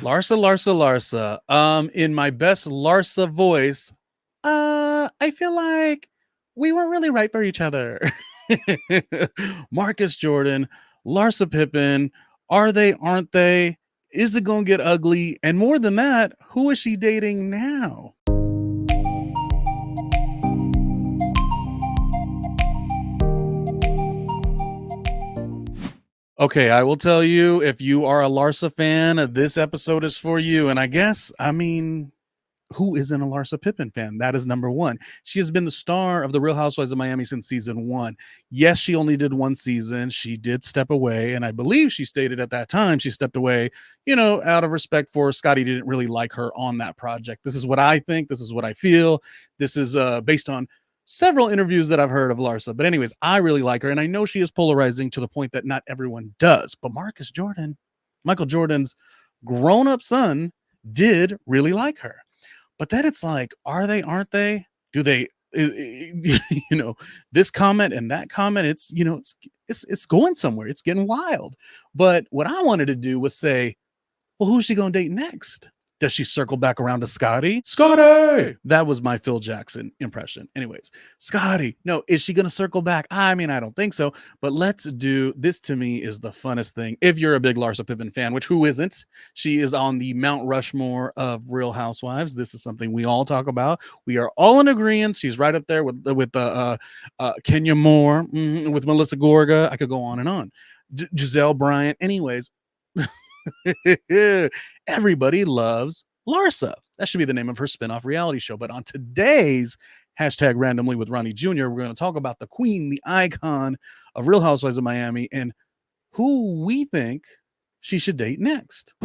Larsa. In my best Larsa voice, I feel like we weren't really right for each other. Marcus Jordan, Larsa Pippen, are they, aren't they? Is it gonna get ugly? And more than that, who is she dating now? Okay, I will tell you, if you are a Larsa fan, this episode is for you. And I mean, who isn't a Larsa Pippen fan? That is number one. She has been the star of the Real Housewives of Miami since season one. Yes, she only did one season. She did step away. And I believe she stated at that time she stepped away, out of respect for Scotty didn't really like her on that project. This is what I think. This is what I feel. This is based on several interviews that I've heard of Larsa. But anyways, I really like her. And I know she is polarizing to the point that not everyone does. But Michael Jordan's grown-up son, did really like her. But then it's like, are they, aren't they? Do they, this comment and that comment, it's going somewhere. It's getting wild. But what I wanted to do was say, well, who's she going to date next? Does she circle back around to Scotty? Scotty! That was my Phil Jackson impression. Anyways, Scotty. No, is she going to circle back? I mean, I don't think so. But let's do this. To me is the funnest thing. If you're a big Larsa Pippen fan, which who isn't? She is on the Mount Rushmore of Real Housewives. This is something we all talk about. We are all in agreement. She's right up there with Kenya Moore, with Melissa Gorga. I could go on and on. Giselle Bryant. Anyways. Everybody loves Larsa. That should be the name of her spinoff reality show. But on today's #randomly with Ronnie Jr., we're going to talk about the queen, the icon of Real Housewives of Miami, and who we think she should date next.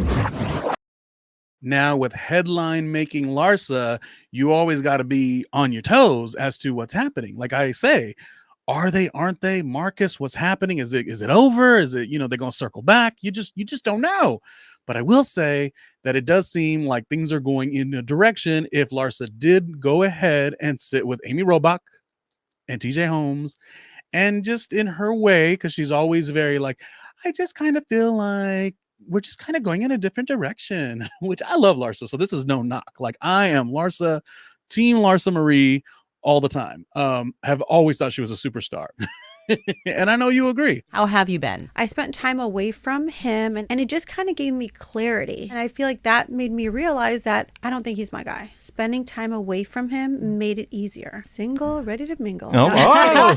Now, with headline making Larsa, you always got to be on your toes as to what's happening. Like I say, are they, aren't they? Marcus, what's happening? Is it over? Is it, they're going to circle back? You just don't know. But I will say that it does seem like things are going in a direction if Larsa did go ahead and sit with Amy Robach and TJ Holmes, and just in her way, because she's always very like, I just kind of feel like we're just kind of going in a different direction, which I love Larsa. So this is no knock. Like, I am Larsa, team Larsa Marie, all the time. Have always thought she was a superstar. And I know you agree. How have you been? I spent time away from him and it just kind of gave me clarity. And I feel like that made me realize that I don't think he's my guy. Spending time away from him made it easier. Single, ready to mingle. Oh.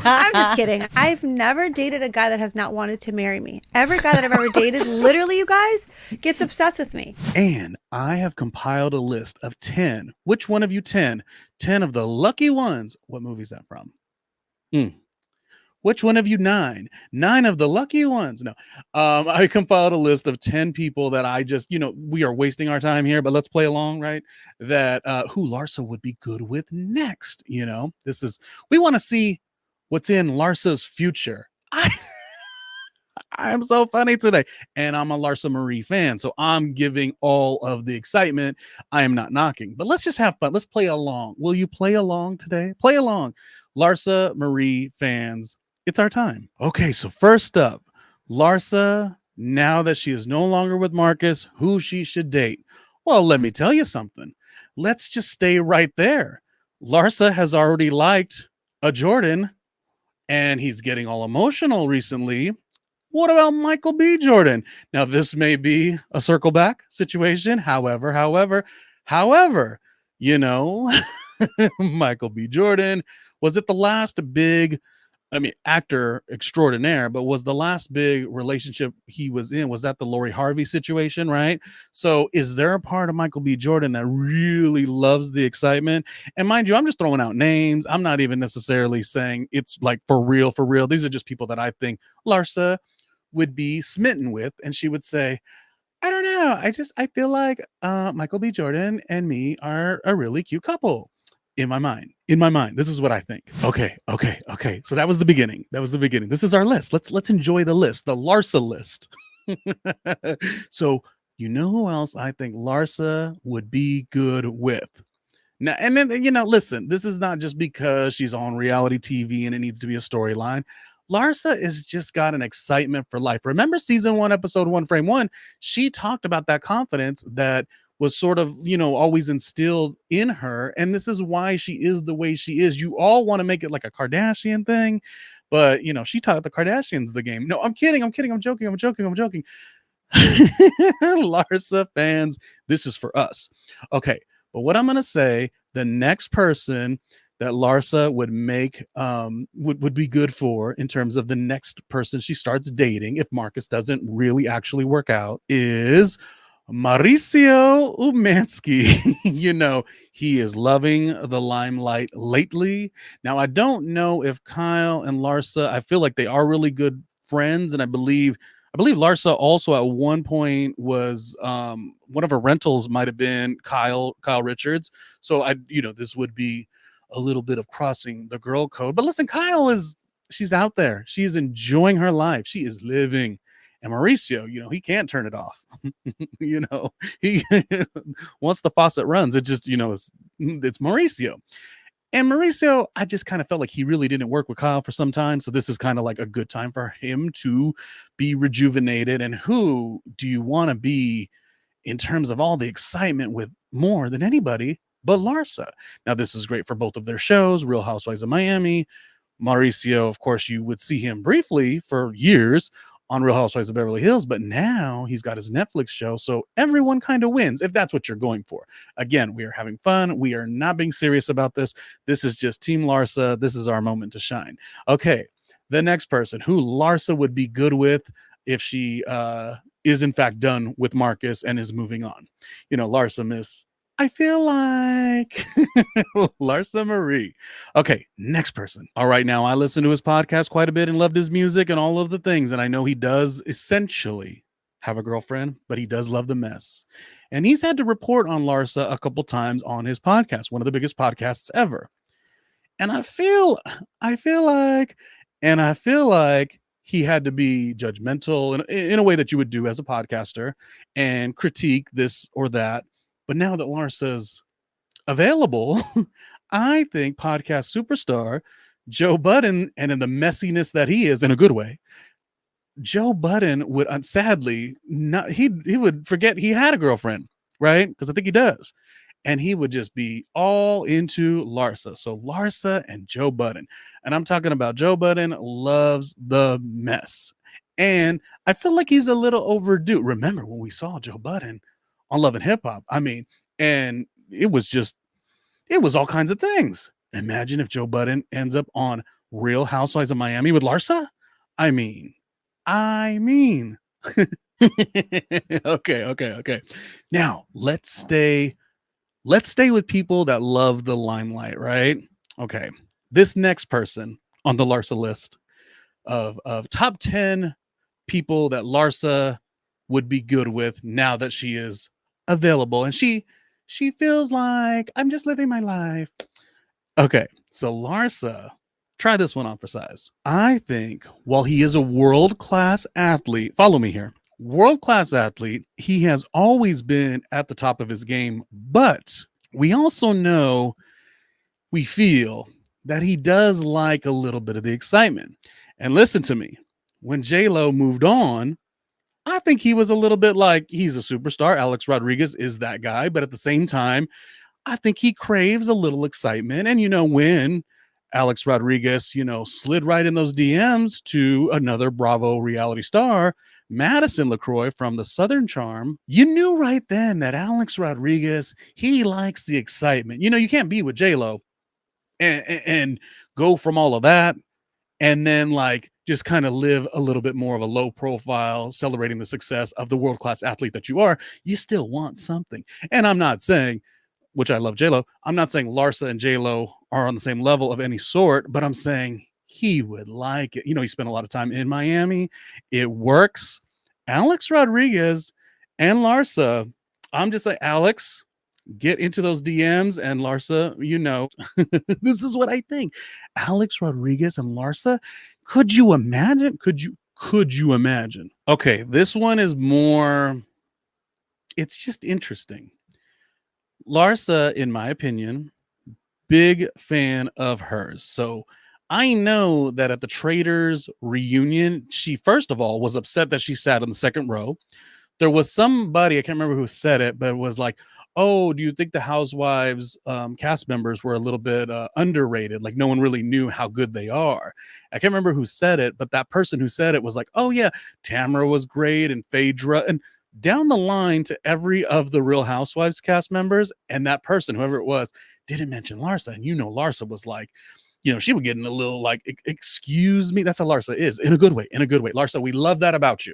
I'm just kidding. I've never dated a guy that has not wanted to marry me. Every guy that I've ever dated, literally, you guys, gets obsessed with me. And I have compiled a list of 10. Which one of you 10? 10 of the lucky ones. What movie is that from? Which one of you 9? 9 of the lucky ones. No, I compiled a list of 10 people that I just, we are wasting our time here, but let's play along, right? That who Larsa would be good with next. We want to see what's in Larsa's future. I'm so funny today, and I'm a Larsa Marie fan, so I'm giving all of the excitement. I am not knocking, but let's just have fun. Let's play along. Will you play along today? Play along. Larsa Marie fans, it's our time. Okay, so first up, Larsa, now that she is no longer with Marcus, who she should date. Well, let me tell you something. Let's just stay right there. Larsa has already liked a Jordan, and he's getting all emotional recently. What about Michael B. Jordan? Now, this may be a circle back situation. However, Michael B. Jordan, was it the last big, actor extraordinaire, but was the last big relationship he was in, was that the Lori Harvey situation, right? So is there a part of Michael B. Jordan that really loves the excitement? And mind you, I'm just throwing out names. I'm not even necessarily saying it's like for real. These are just people that I think Larsa would be smitten with, and she would say, I don't know, I feel like Michael B. Jordan and me are a really cute couple. In my mind, this is what I think. Okay. So that was the beginning. This is our list. Let's enjoy the list, the Larsa list. So who else I think Larsa would be good with? Now, and then, listen, this is not just because she's on reality TV and it needs to be a storyline. Larsa is just got an excitement for life. Remember season 1, episode 1, frame 1? She talked about that confidence that was sort of, always instilled in her. And this is why she is the way she is. You all want to make it like a Kardashian thing, but she taught the Kardashians the game. No, I'm kidding. I'm joking. Larsa fans, this is for us. Okay, but what I'm gonna say, the next person that Larsa would make would be good for in terms of the next person she starts dating if Marcus doesn't really actually work out is Mauricio Umansky. He is loving the limelight lately. Now, I don't know if Kyle and Larsa, I feel like they are really good friends, and I believe Larsa also at one point was one of her rentals might have been Kyle Richards. So this would be a little bit of crossing the girl code. But listen, she's out there. She's enjoying her life. She is living. And Mauricio, he can't turn it off. He once the faucet runs, it just, it's Mauricio. And Mauricio, I just kind of felt like he really didn't work with Kyle for some time. So this is kind of like a good time for him to be rejuvenated. And who do you want to be in terms of all the excitement with more than anybody but Larsa? Now, this is great for both of their shows, Real Housewives of Miami. Mauricio, of course, you would see him briefly for years on Real Housewives of Beverly Hills, but now he's got his Netflix show, so everyone kind of wins if that's what you're going for. Again, we are having fun. We are not being serious about this. This is just Team Larsa. This is our moment to shine. Okay, the next person who Larsa would be good with if she is in fact done with Marcus and is moving on. Larsa Miss, I feel like Larsa Marie. Okay, next person. All right, now I listen to his podcast quite a bit and loved his music and all of the things. And I know he does essentially have a girlfriend, but he does love the mess. And he's had to report on Larsa a couple times on his podcast, one of the biggest podcasts ever. And I feel like he had to be judgmental in a way that you would do as a podcaster and critique this or that. But now that Larsa's available, I think podcast superstar Joe Budden, and in the messiness that he is in a good way, Joe Budden would sadly not, he would forget he had a girlfriend, right? Because I think he does. And he would just be all into Larsa. So Larsa and Joe Budden. And I'm talking about Joe Budden loves the mess. And I feel like he's a little overdue. Remember when we saw Joe Budden on Love and Hip Hop? I mean, and it was all kinds of things. Imagine if Joe Budden ends up on Real Housewives of Miami with Larsa. I mean. Okay. Now let's stay with people that love the limelight, right? Okay. This next person on the Larsa list of top 10 people that Larsa would be good with now that she is available and she feels like I'm just living my life. Okay, so Larsa, try this one on for size. I think while he is a world-class athlete, follow me here, world-class athlete, he has always been at the top of his game, but we also know, we feel that he does like a little bit of the excitement. And listen to me, when J-Lo moved on, I think he was a little bit like, he's a superstar. Alex Rodriguez is that guy, but at the same time, I think he craves a little excitement. And when Alex Rodriguez, slid right in those DMs to another Bravo reality star, Madison LaCroix from the Southern Charm, you knew right then that Alex Rodriguez, he likes the excitement. You can't be with J-Lo and go from all of that and then just kind of live a little bit more of a low profile, celebrating the success of the world-class athlete that you are. You still want something. And I'm not saying, which I love J-Lo, I'm not saying Larsa and J-Lo are on the same level of any sort, but I'm saying he would like it. He spent a lot of time in Miami. It works. Alex Rodriguez and Larsa, I'm just like, Alex, get into those DMs, and Larsa, this is what I think. Alex Rodriguez and Larsa, could you imagine? Could you imagine? Okay, this one is more, it's just interesting. Larsa, in my opinion, big fan of hers. So I know that at the Traders reunion, she first of all was upset that she sat in the second row. There was somebody, I can't remember who said it, but it was like, oh, do you think the Housewives cast members were a little bit underrated? Like no one really knew how good they are. I can't remember who said it, but that person who said it was like, oh yeah, Tamara was great and Phaedra and down the line to every of the Real Housewives cast members. And that person, whoever it was, didn't mention Larsa. And Larsa was like, she would get in a little like, excuse me. That's how Larsa is in a good way, Larsa, we love that about you.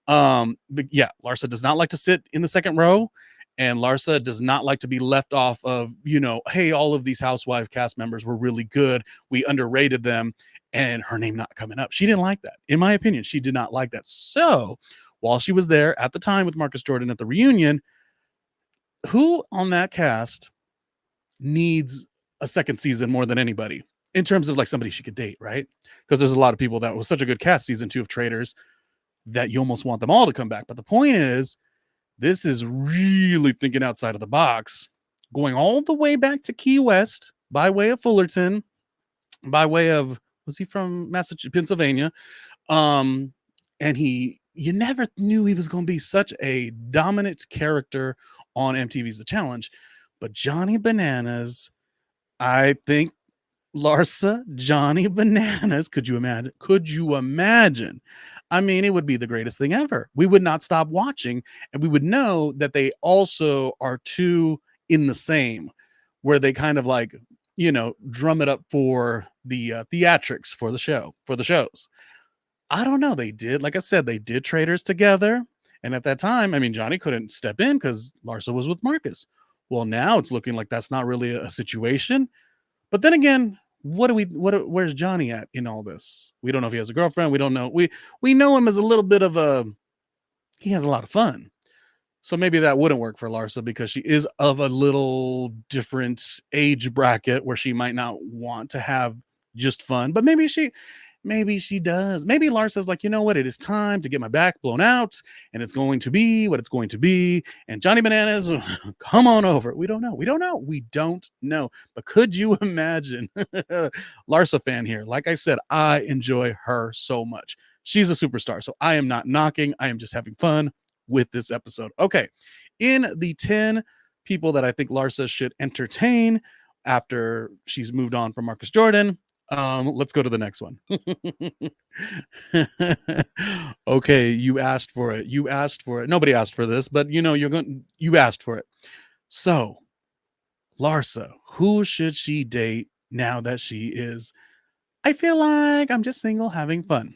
But yeah, Larsa does not like to sit in the second row, and Larsa does not like to be left off of, hey, all of these housewife cast members were really good. We underrated them, and her name not coming up. She didn't like that. In my opinion, she did not like that. So while she was there at the time with Marcus Jordan at the reunion, who on that cast needs a second season more than anybody in terms of like somebody she could date, right? Because there's a lot of people that was such a good cast season 2 of Traders that you almost want them all to come back. But the point is, this is really thinking outside of the box, going all the way back to Key West by way of Fullerton, by way of, was he from Massachusetts, Pennsylvania? And you never knew he was going to be such a dominant character on MTV's The Challenge. But Johnny Bananas, I think Larsa, Johnny Bananas. Could you imagine? I mean, it would be the greatest thing ever. We would not stop watching, and we would know that they also are two in the same, where they kind of like, drum it up for the theatrics for the shows. I don't know. They did, like I said, they did Traders together. And at that time, I mean, Johnny couldn't step in because Larsa was with Marcus. Well, now it's looking like that's not really a situation. But then again, where's Johnny at in all this? We don't know if he has a girlfriend. We don't know. We know him as a little bit of he has a lot of fun. So maybe that wouldn't work for Larsa because she is of a little different age bracket where she might not want to have just fun, but maybe she does. Maybe Larsa's like, you know what? It is time to get my back blown out, and it's going to be what it's going to be. And Johnny Bananas, come on over. We don't know. But could you imagine? Larsa fan here. Like I said, I enjoy her so much. She's a superstar. So I am not knocking. I am just having fun with this episode. Okay. In the 10 people that I think Larsa should entertain after she's moved on from Marcus Jordan, let's go to the next one. Okay, you asked for it. Nobody asked for this, but you asked for it. So, Larsa, who should she date now that she is, I feel like I'm just single having fun?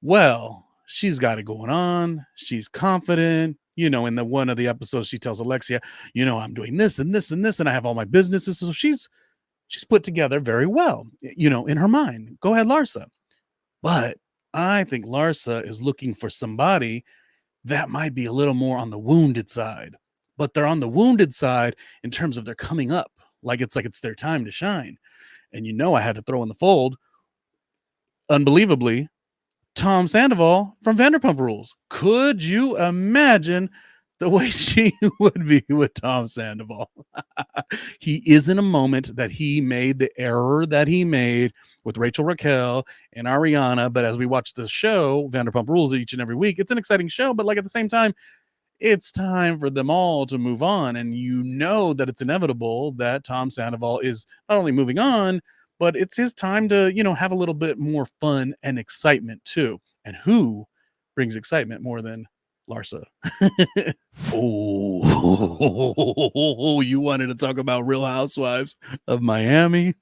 Well, she's got it going on. She's confident. In the one of the episodes, she tells Alexia, I'm doing this and this and this, and I have all my businesses. So she's put together very well, in her mind. Go ahead, Larsa. But I think Larsa is looking for somebody that might be a little more on the wounded side. But they're on the wounded side in terms of they're coming up. Like it's their time to shine. And I had to throw in the fold, unbelievably, Tom Sandoval from Vanderpump Rules. Could you imagine the way she would be with Tom Sandoval? He is in a moment that he made the error that he made with Rachel Raquel and Ariana. But as we watch the show, Vanderpump Rules, each and every week, it's an exciting show. But like at the same time, it's time for them all to move on. And that it's inevitable that Tom Sandoval is not only moving on, but it's his time to, have a little bit more fun and excitement too. And who brings excitement more than Larsa? Oh, you wanted to talk about Real Housewives of Miami?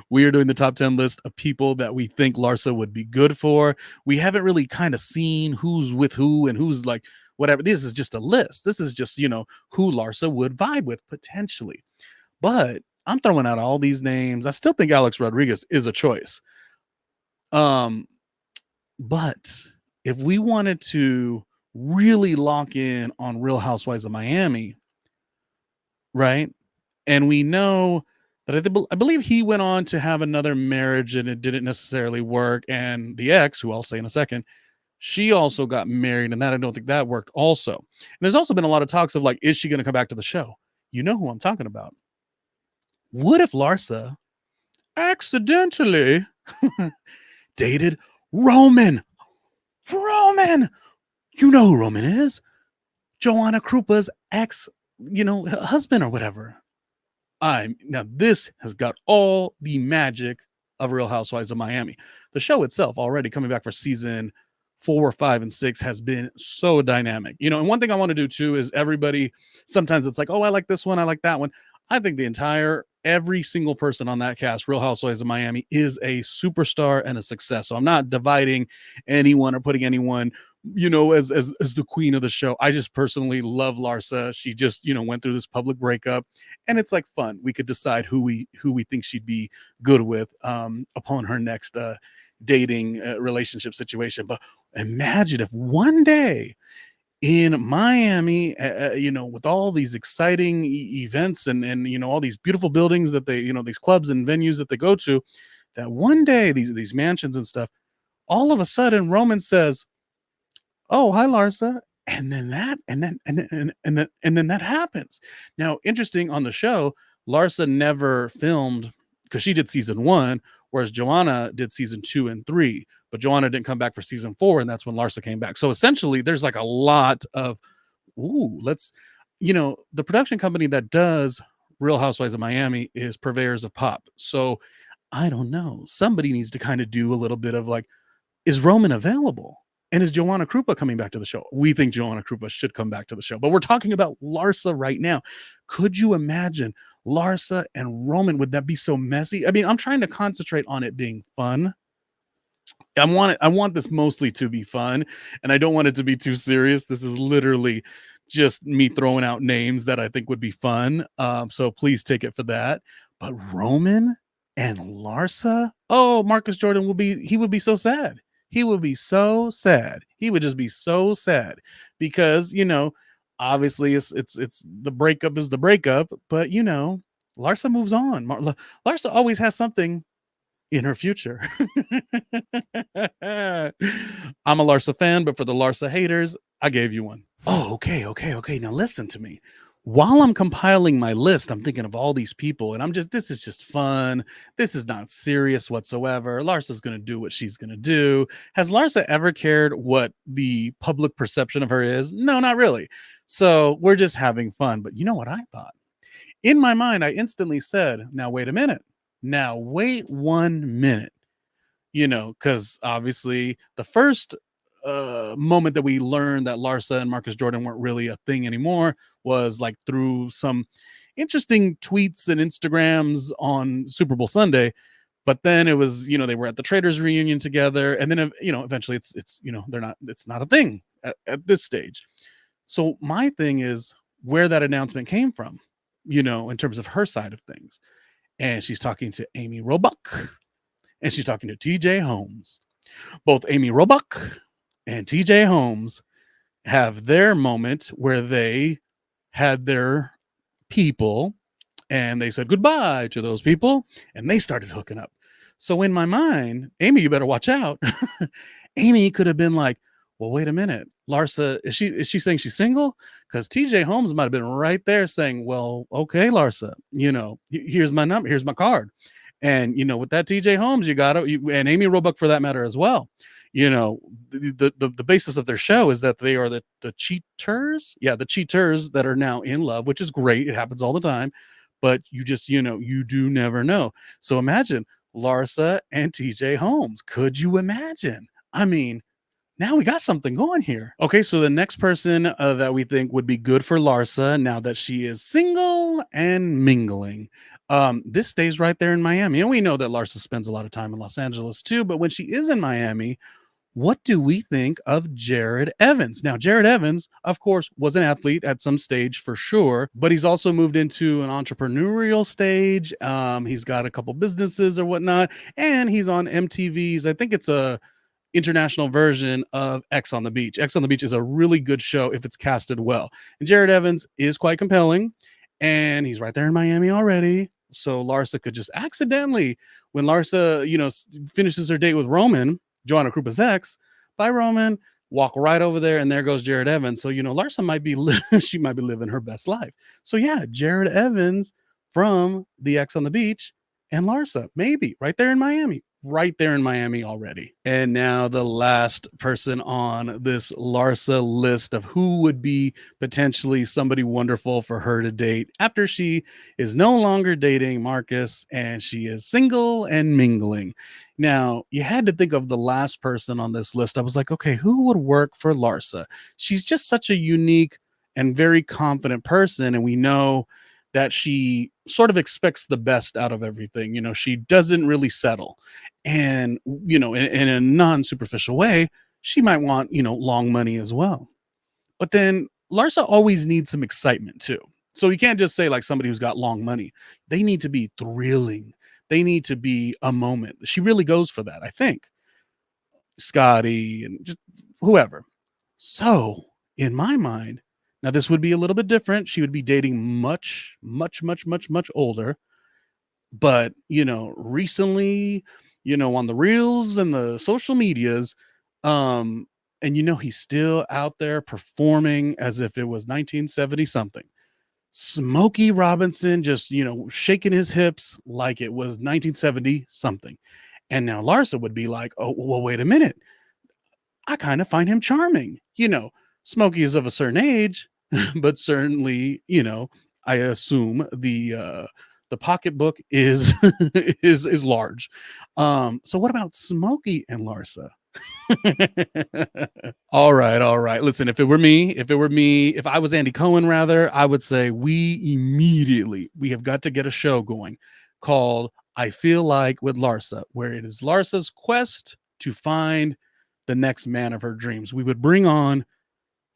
We are doing the top 10 list of people that we think Larsa would be good for. We haven't really kind of seen who's with who and who's like whatever. This is just a list. This is just, who Larsa would vibe with potentially. But I'm throwing out all these names. I still think Alex Rodriguez is a choice. But if we wanted to really lock in on Real Housewives of Miami, right? And we know that I believe he went on to have another marriage and it didn't necessarily work. And the ex, who I'll say in a second, she also got married, and that I don't think that worked also. And there's also been a lot of talks of like, is she going to come back to the show? You know who I'm talking about. What if Larsa accidentally dated Roman. Roman! You know who Roman is. Joanna Krupa's ex, husband or whatever. Now this has got all the magic of Real Housewives of Miami. The show itself, already coming back for season 4, 5, and 6, has been so dynamic. And one thing I want to do too is everybody. Sometimes it's like, oh, I like this one, I like that one. I think every single person on that cast, Real Housewives of Miami, is a superstar and a success. So I'm not dividing anyone or putting anyone, as the queen of the show. I just personally love Larsa. She just, went through this public breakup, and it's like fun. We could decide who we think she'd be good with upon her next dating relationship situation. But imagine if one day in Miami, with all these exciting events and all these beautiful buildings that they, these clubs and venues that they go to, that one day these mansions and stuff, all of a sudden Roman says, "Oh, hi, Larsa." And then that happens. Now, interesting, on the show, Larsa never filmed because she did season 1, whereas Joanna did season 2 and 3. But Joanna didn't come back for season 4, and that's when Larsa came back. So essentially, there's like a lot of, the production company that does Real Housewives of Miami is Purveyors of Pop. So I don't know. Somebody needs to kind of do a little bit of like, is Roman available? And is Joanna Krupa coming back to the show? We think Joanna Krupa should come back to the show, but we're talking about Larsa right now. Could you imagine Larsa and Roman? Would that be so messy? I mean, I'm trying to concentrate on it being fun. I want this mostly to be fun, and I don't want it to be too serious. This is literally just me throwing out names that I think would be fun. So please take it for that. But Roman and Larsa, oh, Marcus Jordan he would be so sad. He would be so sad. He would just be so sad because, obviously it's the breakup is the breakup, but Larsa moves on. Larsa always has something in her future. I'm a Larsa fan, but for the Larsa haters, I gave you one. Oh, okay. Now listen to me. While I'm compiling my list, I'm thinking of all these people, and this is just fun. This is not serious whatsoever. Larsa's going to do what she's going to do. Has Larsa ever cared what the public perception of her is? No, not really. So we're just having fun. But you know what I thought? In my mind, I instantly said, now wait a minute. Now wait 1 minute. Because obviously the first moment that we learned that Larsa and Marcus Jordan weren't really a thing anymore was like through some interesting tweets and Instagrams on Super Bowl Sunday. But then it was, they were at the Traders reunion together, and then eventually it's it's not a thing at this stage. So my thing is where that announcement came from, in terms of her side of things. And she's talking to Amy Robach, and she's talking to TJ Holmes. Both Amy Robach and TJ Holmes have their moment where they had their people and they said goodbye to those people and they started hooking up. So in my mind, Amy, you better watch out. Amy could have been like, well, wait a minute. Larsa, is she saying she's single? Because TJ Holmes might have been right there saying, well, okay, Larsa, here's my number, here's my card. And, with that TJ Holmes, you got to, and Amy Robach for that matter as well. The basis of their show is that they are the cheaters. Yeah, the cheaters that are now in love, which is great. It happens all the time. But you just, you do never know. So imagine Larsa and TJ Holmes. Could you imagine? I mean, now we got something going here. Okay, so the next person that we think would be good for Larsa now that she is single and mingling. This stays right there in Miami. And we know that Larsa spends a lot of time in Los Angeles too, but when she is in Miami, what do we think of Jared Evans? Now, Jared Evans, of course, was an athlete at some stage for sure, but he's also moved into an entrepreneurial stage. He's got a couple businesses or whatnot, and he's on MTV's, I think it's a international version of X on the Beach. X on the Beach is a really good show if it's casted well. And Jared Evans is quite compelling, and he's right there in Miami already. So Larsa could just accidentally, when Larsa, finishes her date with Roman, Joanna Krupa's ex, bye Roman, walk right over there, and there goes Jared Evans. So, Larsa might be, she might be living her best life. So yeah, Jared Evans from the X on the Beach and Larsa, maybe right there in Miami. Right there in Miami already. And now the last person on this Larsa list of who would be potentially somebody wonderful for her to date after she is no longer dating Marcus and she is single and mingling. Now, you had to think of the last person on this list. I was like, okay, who would work for Larsa? She's just such a unique and very confident person. And we know that she sort of expects the best out of everything. She doesn't really settle. And, in a non superficial way, she might want, long money as well. But then Larsa always needs some excitement too. So you can't just say like somebody who's got long money. They need to be thrilling. They need to be a moment. She really goes for that, I think. Scotty and just whoever. So in my mind, now this would be a little bit different. She would be dating much, much, much, much, much older. But, recently, on the reels and the social medias, um, and he's still out there performing as if it was 1970 something. Smokey Robinson just, shaking his hips like it was 1970 something. And now Larsa would be like, oh, well, wait a minute. I kind of find him charming. Smokey is of a certain age, but certainly, I assume the pocketbook is is large. So what about Smokey and Larsa? All right, all right. Listen, if I was Andy Cohen, rather, I would say we have got to get a show going called I Feel Like with Larsa, where it is Larsa's quest to find the next man of her dreams. We would bring on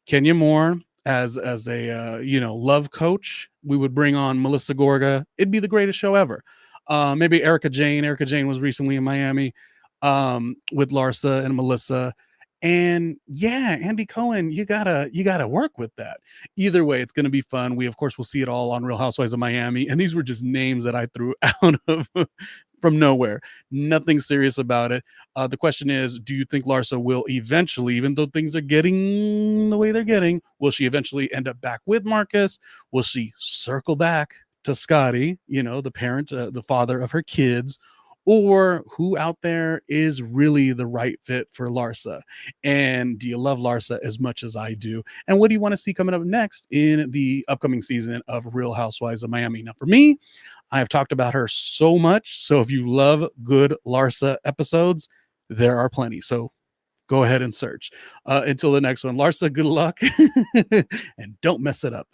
Kenya Moore as a love coach. We would bring on Melissa Gorga. It'd be the greatest show ever. Maybe Erica Jane. Erica Jane was recently in Miami with Larsa and Melissa. And yeah, Andy Cohen, you gotta work with that. Either way, it's gonna be fun. We of course will see it all on Real Housewives of Miami. And these were just names that I threw out of from nowhere. Nothing serious about it. The question is, do you think Larsa will eventually, even though things are getting the way they're getting, will she eventually end up back with Marcus? Will she circle back to Scotty, the parent, the father of her kids? Or who out there is really the right fit for Larsa? And do you love Larsa as much as I do? And what do you want to see coming up next in the upcoming season of Real Housewives of Miami? Now, for me, I have talked about her so much. So if you love good Larsa episodes, there are plenty. So go ahead and search. Until the next one, Larsa, good luck and don't mess it up.